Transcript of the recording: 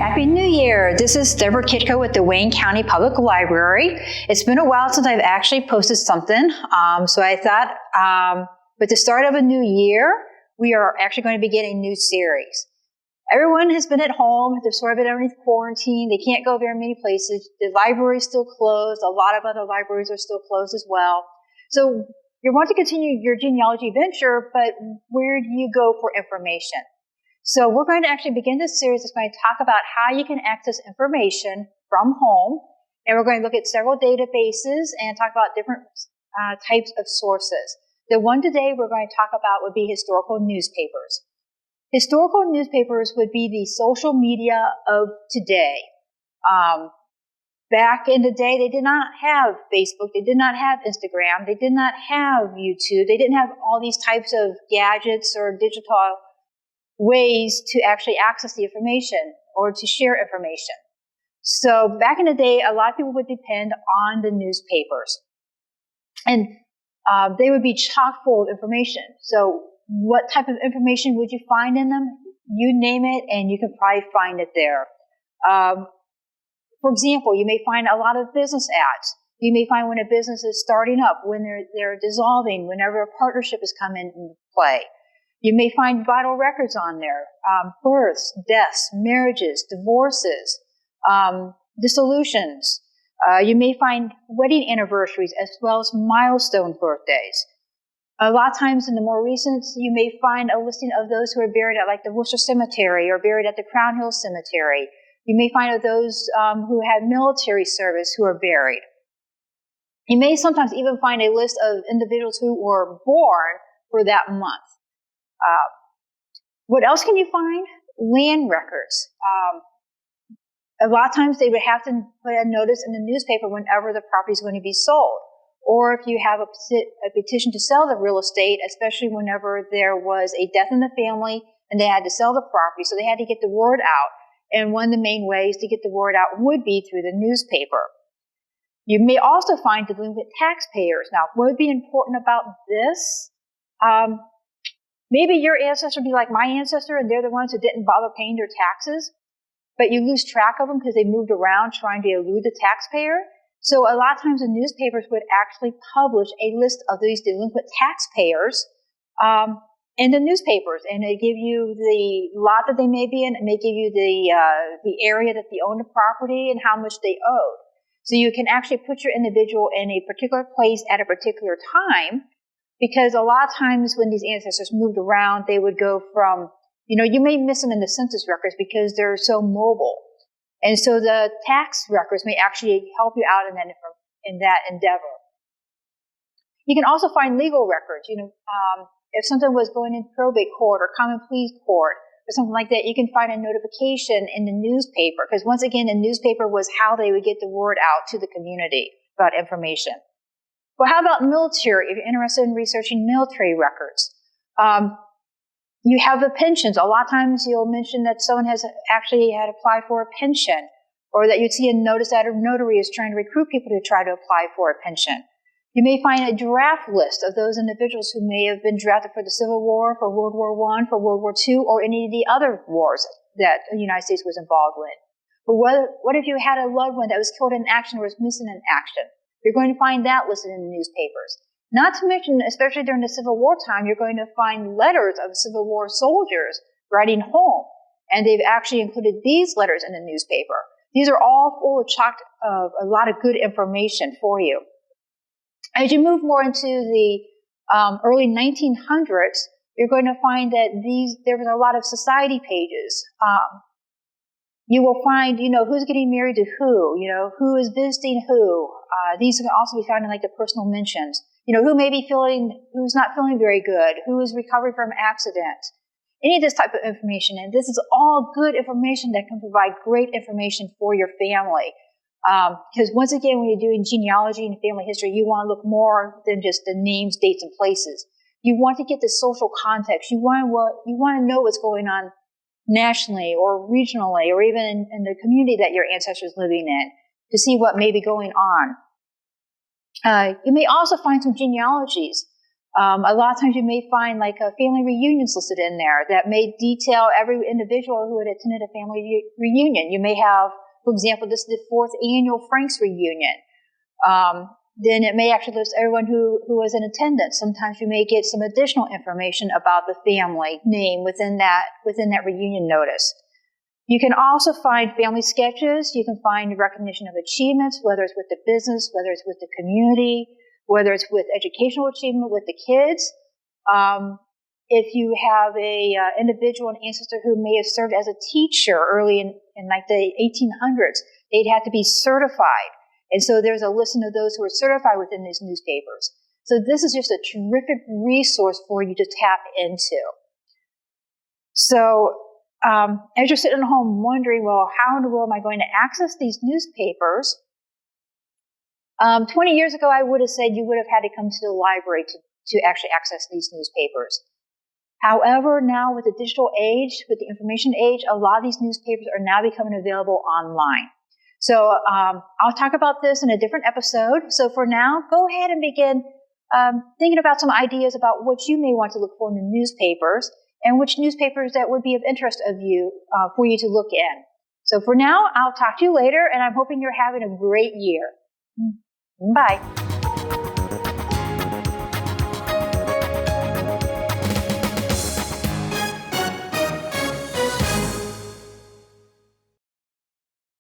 Happy New Year! This is Deborah Kitko with the Wayne County Public Library. It's been a while since I've actually posted something, so I thought with the start of a new year, we are actually going to begin a new series. Everyone has been at home. They've sort of been underneath quarantine. They can't go very many places. The library is still closed. A lot of other libraries are still closed as well. So you want to continue your genealogy venture, but where do you go for information? So we're going to actually begin this series that's going to talk about how you can access information from home. And we're going to look at several databases and talk about different types of sources. The one today we're going to talk about would be historical newspapers. Historical newspapers would be the social media of today. Back in the day, they did not have Facebook. They did not have Instagram. They did not have YouTube. They didn't have all these types of gadgets or digital ways to actually access the information or to share information. So back in the day, a lot of people would depend on the newspapers. And they would be chock full of information. So what type of information would you find in them? You name it, and you can probably find it there. For example, you may find a lot of business ads. You may find when a business is starting up, when they're dissolving, whenever a partnership is coming into play. You may find vital records on there, births, deaths, marriages, divorces, dissolutions. You may find wedding anniversaries as well as milestone birthdays. A lot of times in the more recent, you may find a listing of those who are buried at like the Worcester Cemetery or buried at the Crown Hill Cemetery. You may find of those who had military service who are buried. You may sometimes even find a list of individuals who were born for that month. What else can you find? Land records. A lot of times they would have to put a notice in the newspaper whenever the property is going to be sold. Or if you have a petition to sell the real estate, especially whenever there was a death in the family and they had to sell the property, so they had to get the word out. And one of the main ways to get the word out would be through the newspaper. You may also find delinquent taxpayers. Now, what would be important about this? Maybe your ancestor would be like my ancestor, and they're the ones who didn't bother paying their taxes, but you lose track of them because they moved around trying to elude the taxpayer. So a lot of times the newspapers would actually publish a list of these delinquent taxpayers in the newspapers, and they give you the lot that they may be in. It may give you the area that they own the property and how much they owed. So you can actually put your individual in a particular place at a particular time, because a lot of times when these ancestors moved around, they would go from, you may miss them in the census records because they're so mobile. And so the tax records may actually help you out in that endeavor. You can also find legal records. If something was going in probate court or common pleas court or something like that, you can find a notification in the newspaper, because once again, the newspaper was how they would get the word out to the community about information. Well, how about military? If you're interested in researching military records. You have the pensions. A lot of times you'll mention that someone has actually had applied for a pension, or that you'd see a notice that a notary is trying to recruit people to try to apply for a pension. You may find a draft list of those individuals who may have been drafted for the Civil War, for World War I, for World War II, or any of the other wars that the United States was involved with. But what if you had a loved one that was killed in action or was missing in action? You're going to find that listed in the newspapers. Not to mention, especially during the Civil War time, you're going to find letters of Civil War soldiers writing home. And they've actually included these letters in the newspaper. These are all full of a lot of good information for you. As you move more into the early 1900s, you're going to find that there was a lot of society pages. You will find, who's getting married to who is visiting who. These can also be found in like the personal mentions. Who's not feeling very good, who is recovering from accidents. Any of this type of information, and this is all good information that can provide great information for your family. Because once again, when you're doing genealogy and family history, you want to look more than just the names, dates, and places. You want to get the social context. You want to know what's going on nationally or regionally, or even in the community that your ancestors living in, to see what may be going on. You may also find some genealogies. A lot of times you may find like family reunions listed in there that may detail every individual who had attended a family reunion. You may have, for example, this is the 4th annual Franks reunion. Then it may actually list everyone who was in attendance. Sometimes you may get some additional information about the family name within that reunion notice. You can also find family sketches. You can find recognition of achievements, whether it's with the business, whether it's with the community, whether it's with educational achievement with the kids. If you have a individual, an ancestor who may have served as a teacher early in like the 1800s, they'd have to be certified. And so there's a list of those who are certified within these newspapers. So this is just a terrific resource for you to tap into. So as you're sitting at home wondering, well, how in the world am I going to access these newspapers? 20 years ago, I would have said you would have had to come to the library to actually access these newspapers. However, now with the digital age, with the information age, a lot of these newspapers are now becoming available online. So I'll talk about this in a different episode. So for now, go ahead and begin thinking about some ideas about what you may want to look for in the newspapers and which newspapers that would be of interest of you for you to look in. So for now, I'll talk to you later, and I'm hoping you're having a great year. Bye.